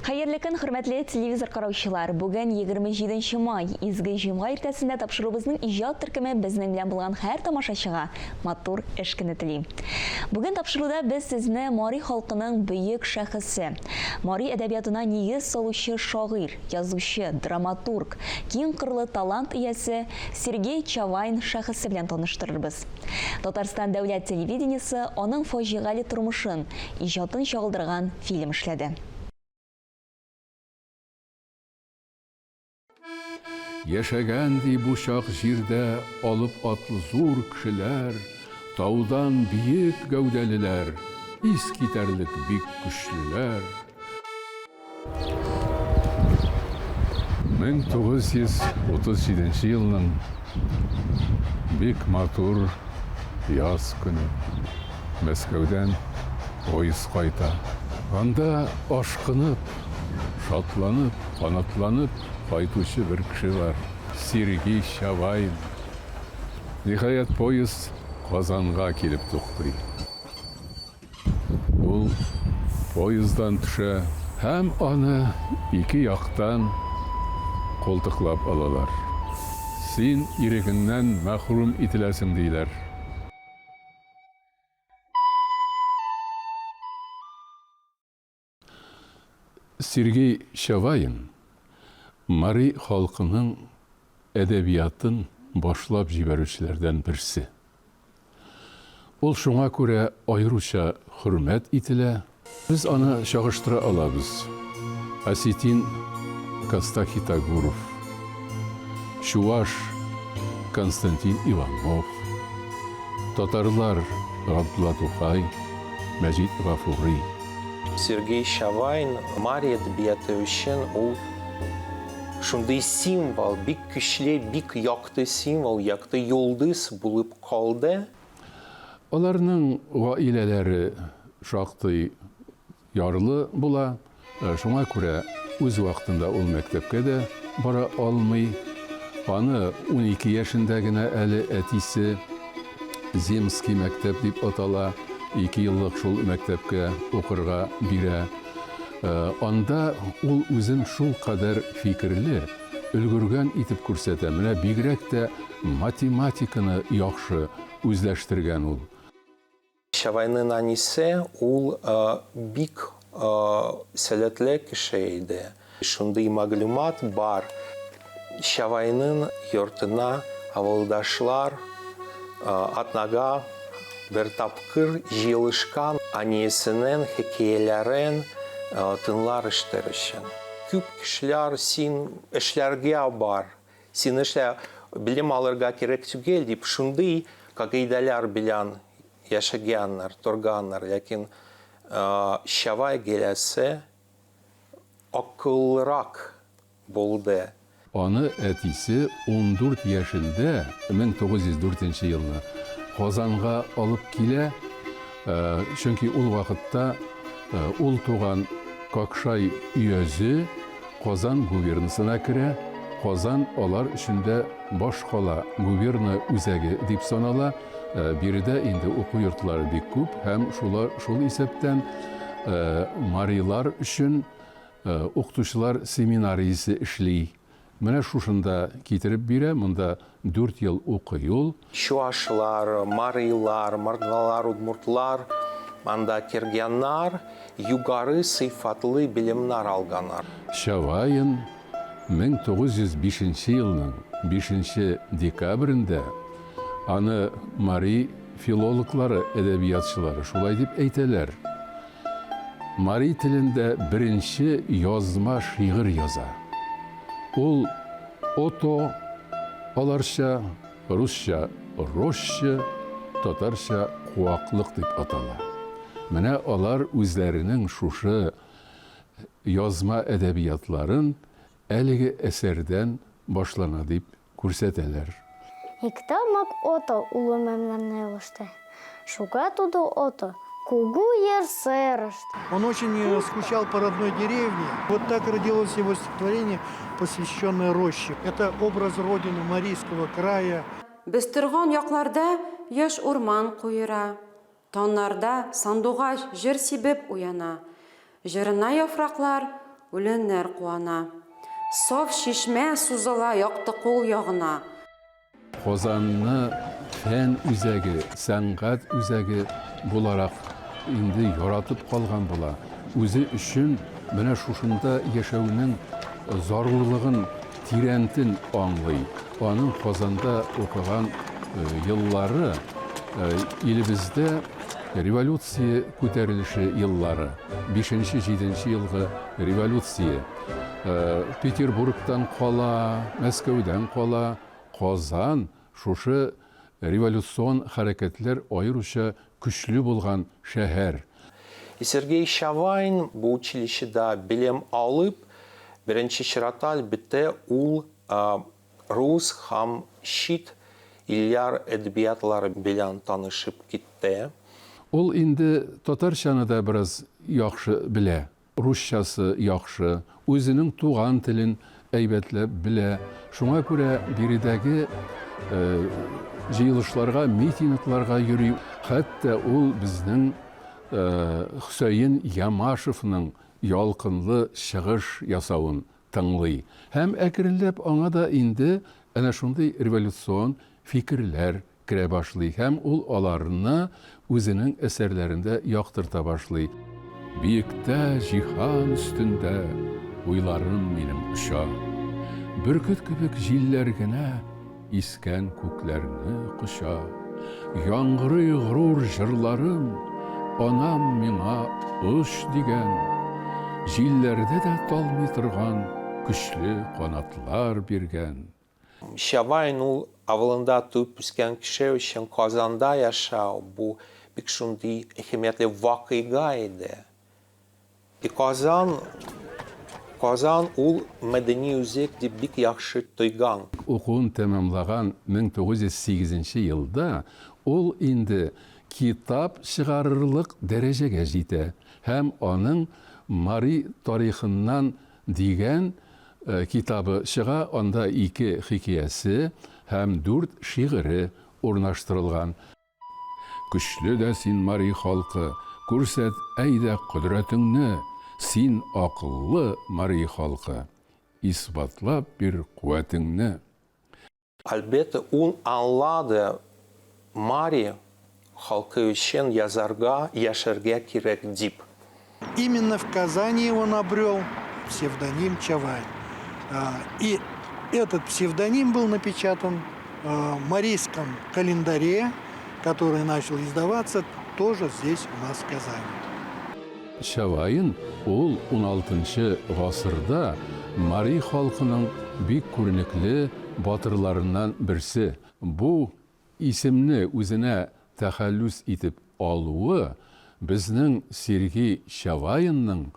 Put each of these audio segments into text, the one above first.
Hayırlı gün, hürmetli televizor караучылар. Bugün 27 may, izgi җомга иртәсендә тапшыруыбызның иҗат төркеме безнең белән булган һәр тамашачыга матур эш көне телим. Бүген тапшыруда без сезне Мари халкының бөек шәхесе, Мари әдәбиятына нигез салучы шагыйрь, язучы, драматург, киң кырлы талант иясе Сергей Чавайн шәхесе белән таныштырырбыз. Татарстан дәүләт телевидениесе аның фаҗигале тормышын, иҗатын чагылдырган фильм эшләде. Яшәгәнди бу чак җирдә алып атлы зур кешеләр, таудан биек гәүдәлеләр, ис китәрлек бик көчлеләр. 1937 елның бик матур яз көне Мәскәүдән поезд кайта. Анда ашкынып, шатланып, канатланып кайтучы бер кеше бар. Сергей Чавайн. Ниһаять поезд Казанга килеп туктый. Ул поезддан төшә һәм аны ике яктан култыклап алалар. Син ирегеннән мәхрүм ителәсең диләр. Сергей Чавайн Мари халкының әдәбиятын башлап җибәрүчеләрдән берсе. Ул шуңа күрә аеруча хөрмәт ителә. Без аны чагыштыра алабыз. Осетин Кастахитагуров, Чуваш Константин Иванов, татарлар Габдулла Тукай, Мәҗит Гафури. Сергей Чавайн Мари әдәбияты өчен ул шундый символ, бик көчле, бик якты символ, якты йолдыз булып калды. Аларның гаиләләре шактый ярлы була. Шуңа күрә үз вакытында ул мәктәпкә дә бара алмый. Аны 12 яшендә генә әле әтисе Земский мәктәп дип атала. 2 еллык шул мәктәпкә укырга бирә. Анда ул үзен шул кадәр фикерле, өлгергән итеп күрсәтә. Менә бигрәк тә математиканы яхшы үзләштергән ул. Чавайның анисе ул бик сәләтле кеше иде. Шундый мәгълүмат бар. Чавайның йортына авылдашлар атнага бер тапкыр җыелышкан, анисенең хикәяләрен тыңлар эшләр өчен. Күп кешеләр син эшләргә бар, син эшлә белем алырга кирәк түгел дип шундый кагыйдәләр белән яшәгәннәр, торганнар, ләкин Чавай геләсе акыллырак булды. Аны әтисе 14 яшендә 1904 елны Казанга алып килә, чөнки ул вакытта ул туган Какшай өязе Казан губернасына керә. Казан алар эчендә баш кала, губерна үзәге дип санала. Биредә инде уку йортлары бик күп һәм шул исәптән марилар өчен укытучылар семинариясе эшли. Менә шушында китереп бирә, монда 4 ел укый ул. Чуашлар, марилар, мордвалар, удмуртлар, анда кергәннәр, югары сыйфатлы белемнәр алганнар. Чавайн 1905 елның 5 декабрендә аны Мари филологлары, әдәбиятчылары шулай дип әйтәләр. Мари телендә беренче язма шигырь яза. Ул ото, аларча, русча роща, татарча куаклык дип атала. Менә алар үзләренең шушы язма әдәбиятларын әлеге әсәрдән башлана дип күрсәтәләр. Никто мог ото улы мемнамне лоште. Шуга туду ото, кугу ерсерышт. Он очень скучал по родной деревне. Вот так родилось его стихотворение, посвященное роще. Это образ родины Марийского края. Без торган якларда яш урман куера. Тоннарда сандугач жыр сибеп уяна. Жырына яфраклар Үләннәр куана. Саф шишмә сузыла якты кул ягына. Казанны фән үзәге, сәнгать үзәге буларак инде яратып калган була. Үзе өчен менә шушында яшәүнең зарурлыгын, тирәнтен аңлый. Аның Казанда укыган еллары илебездә революция күтәрелеше еллары, 5-7 елгы революция. Петербургтан кала, Мәскәүдән кала, Казан шушы революцион хәрәкәтләр аеруча көчле булган шәһәр. Сергей Шавайн bu училищеда белем алып, беренче чиратта әлбәттә ул рус һәм чит илләр әдәбиятлары белән танышып китте. Ул инде татарчаны да бераз яхшы белә, русчасы яхшы, үзенең туган телен әйбәтләп белә. Шуңа күрә биредәге җыелышларга, митингларга йөри. Хәтта ул безнең Хөсәен Ямашевның ялкынлы чыгыш ясавын тыңлый. Һәм әкренләп аңа да инде әнә шундый революцион фикерләр керә башлый. Һәм ул аларны үзенең әсәрләрендә яктырта башлый. Биектә җиһан өстендә уйларым минем ұша. Бөркет кебек җилләр генә искән күкләрне коча. Яңгырый горур җырларым, анам миңа ыш дигән. Җилләрдә дә талмый торган көчле канатлар биргән. Шавайн ул авылында туып үскән кеше өчен Казанда яшәү бу бик шундый әһәмиятле вакыйга иде. Казан ул мәдәни үзәк дип бик яхшы тойган. Укуын тәмамлаган 1908 елда ул инде китап чыгарырлык дәрәҗәгә җитә һәм аның Мари тарихыннан дигән китабы чыга, анда 2 хикәясе һәм 4 шигыре урнаштырылган. Көчле дә син Мари халкы, күрсәт әйдә кодрәтеңне, син акыллы Мари халкы, исбатлап бир куәтеңне. Әлбәттә, ул аңлады Мари халкы өчен язарга, яшәргә кирәк дип. Именно в Казани он обрел псевдоним Чавайн. И этот псевдоним был напечатан в Марийском календаре, который начал издаваться тоже здесь у нас в Казани. Шавайн ул 16 гасырда Мари халкының бик күренекле батырларыннан берсе. Бу исемне үзенә тәхәллүс итеп алуы безнең Сергей Шавайнның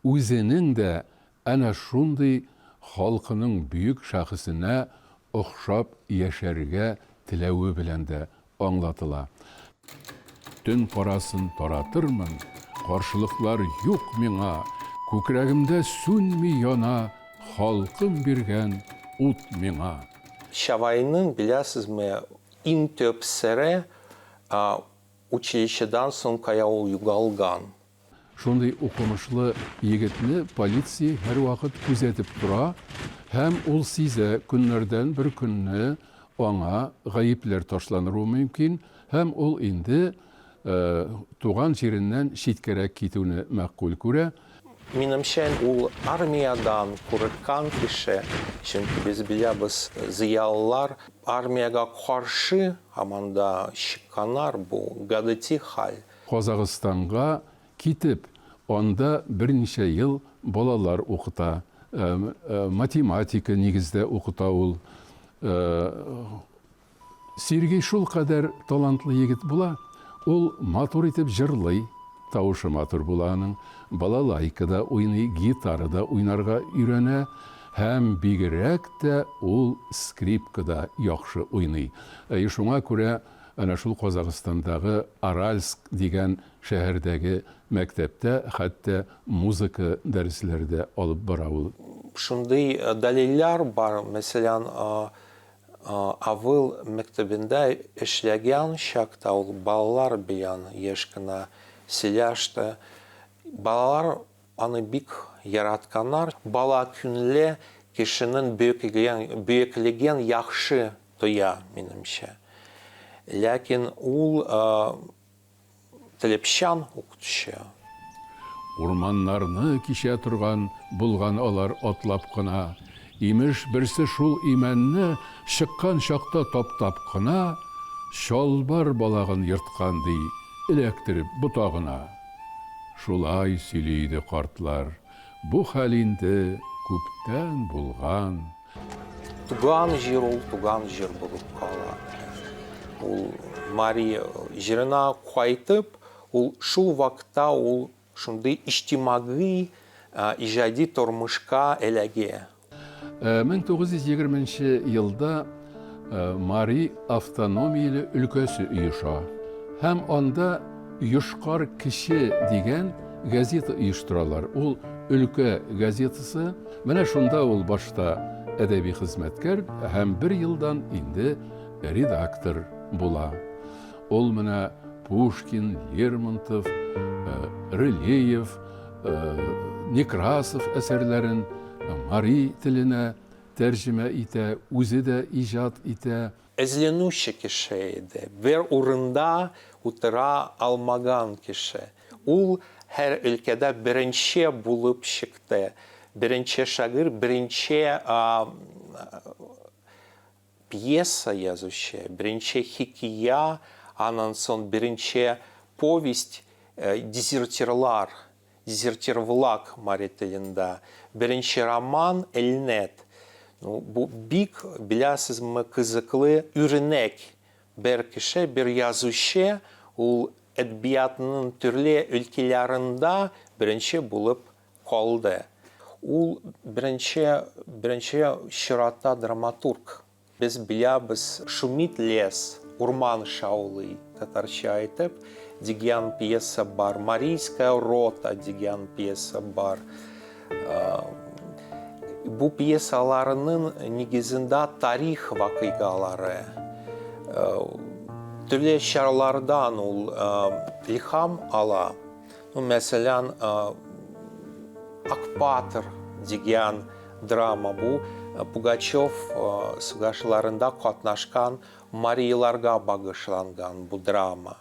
үзенең дә әнә шундый халкының бөек шәхесенә охшап яшәргә теләве белән дә аңлатыла. Төн карасын таратырмын, каршылыклар юк миңа, күкрәгемдә сүнми яна, халкым биргән ут миңа. Шавайның, беләсезме, иң төп сере училищедан соң кая ул югалган. Шундый укымышлы егетне полиция һәр вакыт күзәтеп тора, һәм ул сизә көннәрдән бер көнне аңа гаепләр ташланыры мөмкин, һәм ул инде туган җиреннән читкәрәк китүне мәгъкүл күрә. Минемчә, ул армиядан курыккан кеше, чөнки без беләбез, зыялылар армияга каршы һаманда чыкканнар, бу гадәти хәл. Казакъстанга китеп, анда берничә ел балалар укыта, математика нигездә укыта ул. Сергей шул кадәр талантлы егет була, ул матур итеп җырлый, тавышы матур була аның, балалайкада уйный, гитарада уйнарга өйрәнә, һәм бигрәк тә ул скрипкада яхшы уйный. Шуңа күрә әнә шул Казакъстандагы Аральск дигән шәһәрдәге мәктәптә хәтта музыка дәресләрдә алып бара ул. Шундый дәлилләр бар, мәсәлән, авыл мәктәбендә эшләгән чакта ул балалар белән яшь кына сөйләште. Балалар аны бик яратканнар. Бала күнле кешенең бөеклеген яхшы тоя, минемчә. Ләкин ул телепчан укытучы. Урманнарны кичә торган булган алар атлап кына, имеш берсе шул имәнне чыккан чакта таптап кына, шалбар балагын йырткан ди, эләктереп ботагына. Шулай сөйлейді картлар, бу хәлинде күптән булган. Туган җир ул туган җир булып кала. Ул Мария җиренә кайтып, ул шул вакытта ул шундый иҗтимагый иҗади тормышка эләгә. 1920 елда Мари автономияле өлкәсе оеша. Һәм анда Юшкар кеше дигән газета оештыралар. Ул өлкә газетасы. Менә шунда ул башта әдәби хезмәткәр һәм 1 елдан инде редактор була. Ул менә Пушкин, Лермонтов, Рылеев, Некрасов әсәрләрен Мари теленә тәрҗемә итә, үзе дә иҗат итә. Эзленүче кеше иде. Бер урында утыра алмаган кеше. Ул һәр өлкәдә беренче булып чыкты. Беренче шагыйрь, беренче пьеса язучы, беренче хикая, аннан соң беренче повесть дезертирлар, дезертирвлак Мари телендә. Беренче роман Элнет. Бу бик беләсезме кызыклы үрнәк. Бер кеше, бер язучы, ул әдәбиятның төрле өлкәләрендә беренче булып калды. Ул беренче чиратта драматург. Без беләбез Шумит лес, урман шаулый, татарча әйтеп, дигән пьеса бар. Марийская рота дигән пьеса бар. Бу пьесаларның нигезендә тарих вакыйгалары. Төрле чарлардан ул илһам ала. Мәсәлән, Акпатыр дигән драма бу Пугачев сугышларында катнашкан марияларга багышланган бу драма.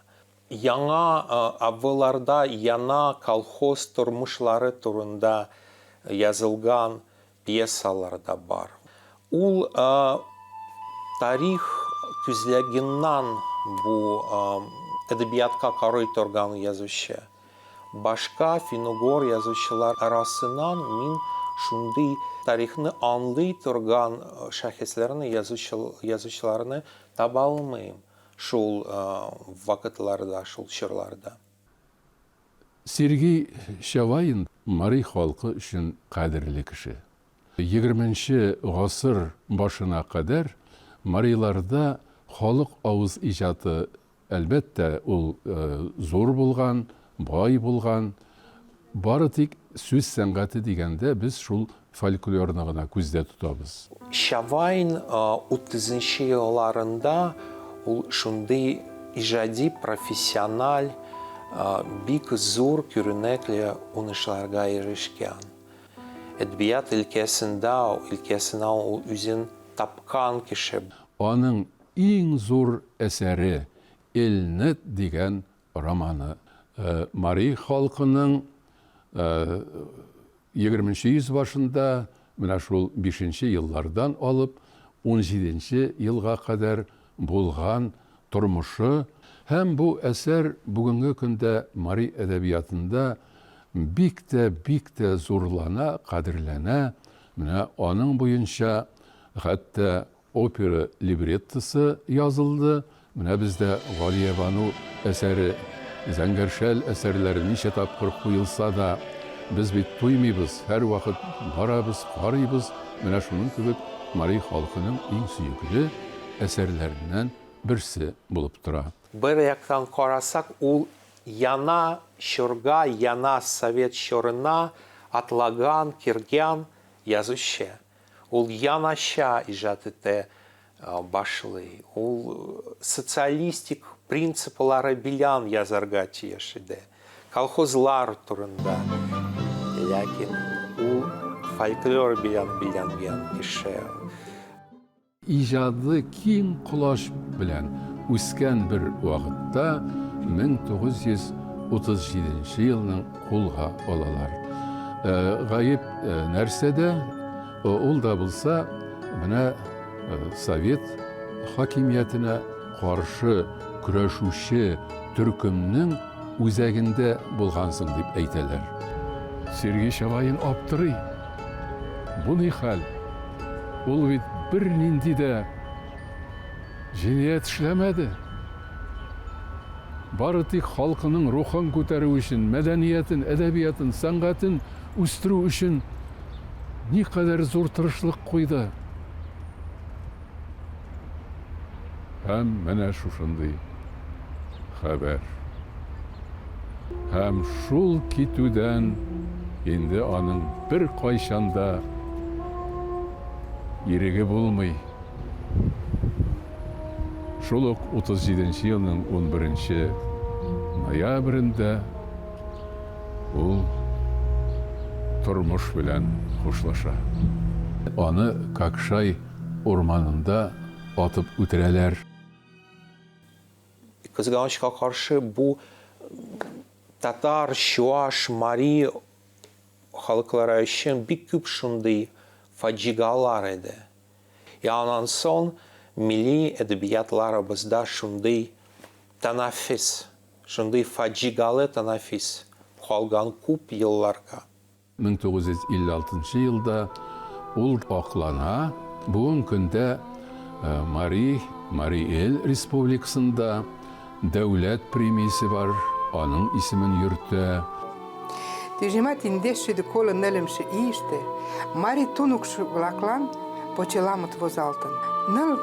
Яңа авылларда яна колхоз тормышлары турында язылган пьесалар да бар. Ул тарих күзлегеннән бу әдәбиятка карый торган язучы. Башка финугор язучылар арасынан мин шундый тарихны аңлый торган шәхесләрне, язучыларны таба алмыйм шул вакытларда, шул чорларда. Сергей Чавайн Мари халкы өчен кадерле кеше. 20-нче гасыр башына кадәр Мариларда халык авыз иҗаты әлбәттә ул зур булган, бай булган. Бары тик сүз сәнгате дигәндә без шул фольклорны гына күздә тотабыз. Чавайн 30-нчы елларында ул шундый иҗади профессиональ бик зур күренекле уңышларга ирешкән. Әдәбият өлкәсенә ул үзен тапкан кеше. Аның иң зур әсәре Элнет дигән романы. Мари халкының 20-нче йөз башында, менә шул 5-нче еллардан алып 17-нче елга кадәр булган тормышы һәм бу әсәр бүгенге көндә Мари әдәбиятында бик тә зурлана, кадерләнә. Менә аның буенча хәтта опера либреттосы язылды. Менә бездә Галия Бану әсәре, Зәңгәршәл әсәрләре ничә тапкыр куелса да, без бит туймыйбыз, һәр вакыт барабыз, карыйбыз. Менә шуның кебек Мари халкының иң сөекле әсәрләреннән берсе булып тора. Бер яктан карасак, ул яна чорга, яна совет чорына атлаган, киргән язучы. Ул янаша иҗат итә башлый. Ул социалистик принциплары белән язарга тиеш иде. Колхозлар турында, ләкин ул folklor bilen bilingen kişi. İcadı kиң құлаш белән үскән бер вакытта 1937 елның кулга алалар. Гаеп нәрсәдә ул да булса менә Совет хакимиятенә каршы көрәшүче төркемнең үзәгендә булгансың дип әйтәләр. Сергей Шавайн аптырый. Бу ни хәл? Ул бит bir nindi de cinayet işlemedi. Bari tek halkının ruhun kotarı için, medeniyetin, edebiyatın, sanatın üstürü için ne kadar zor tırışlık koydu. Hem mene şuşundu haber. Hem şul kitüden indi anın bir kayşanda Yerege bulmay. Şoluk 37 yılının 11 noyabrında ol turmuş bilen hoşlaşa. Onu Kakşay ormanında atıp ötüreler. Kızılganış'a karşı bu Tatar, Şuaş, Mari halklara için bir küp şunday facigalar idi. Ondan son milli edebiyatlarımızda şunday tanafis, şunday facigalı tanafis kalgan küp yıllarga. 1956 yılda ul aklana bugün günde Mari El Respublikasında devlet premisi var, onun ismin yürüttü. Тежимат индеши декола нелемши иште, мари тунукши влаклан почеламот возалтын. Ныл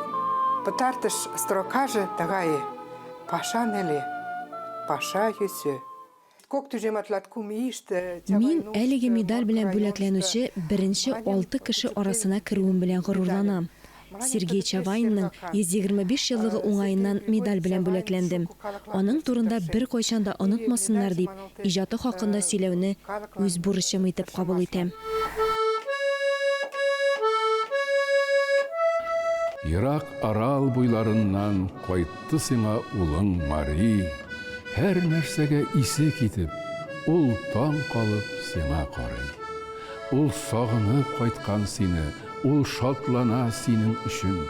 пытартыш строкаже тагае, паша неле, паша юсө. Кок тежиматлат кум иште... Мин әлеге медаль белән бүләкләнүче беренче 6 кеше арасына керүем белән горурланам. Сергей Чавайнның 125 еллыгы уңайыннан медаль белән бүләкләндем. Аның турында бер кайчан да онытмасыннар дип, иҗаты хакында сөйләүне үз бурычым итеп кабул итәм. Ирак арал буйларыннан кайтты сиңа улың Мари. Һәр нәрсәгә исе китеп, ул таң калып сиңа карый. Ул сагынып кайткан сине, ул шатлана синең өчен.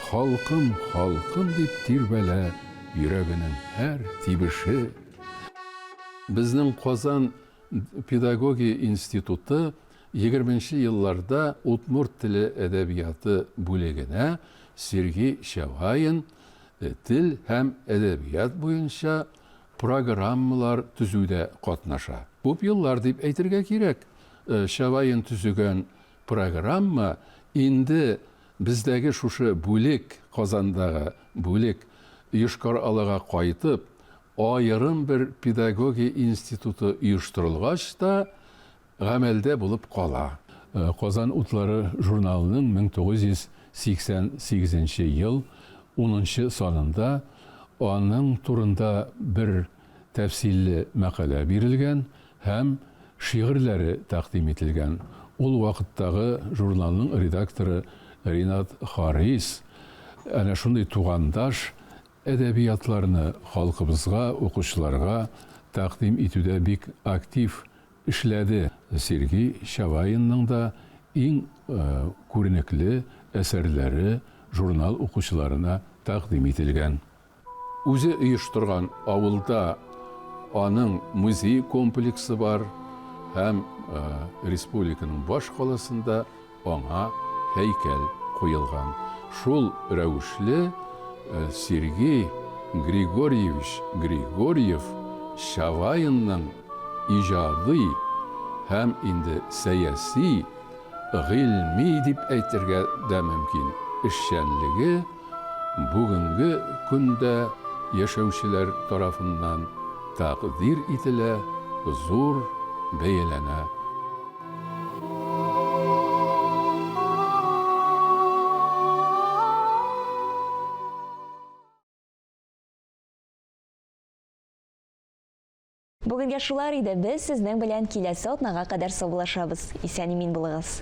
Халкым, халкым дип тирбәлә йөрәгенең һәр тибеше. Безнең Казан педагогия институты 20 елларда Удмурт теле әдәбияты бүлегенә Сергей Чавайн тел һәм әдәбият буенча программалар төзүдә катнаша. Күп еллар дип әйтергә кирәк. Чавайн төзегән программа инде бездәге шушы бүлек, Казандагы бүлек Йошкар-Олага кайтып, айрым бер педагогия институты оештырылгач та гамәлдә булып кала. Казан утлары журналының 1988 ел 10 санында аның турында бер тәфсилле мәкалә бирелгән һәм шигырьләре тәкъдим ителгән. Ул вакыттагы журналның редакторы Ринат Харис әнә шундый тугандаш әдәбиятларны халкыбызга, укучыларга тәкъдим итүдә бик актив эшләде. Сергей Чавайнның да иң күренекле әсәрләре журнал укучыларына тәкъдим ителгән. Үзе оештырган авылда аның музей комплексы бар һәм республиканың баш каласында аңа һәйкәл куелган. Шул рәвешле Сергей Григорьевич Григорьев Чавайнның иҗади һәм инде сәяси, гыйльми дип әйтергә дә мөмкин эшчәнлеге бүгенге көндә яшәүчеләр тарафыннан тәкъдир ителә, зур бәяләнә. Бүгінге шулар иде, біз сезнең белән киләсе атнага кадәр саубуллашабыз. Исән-имин булыгыз.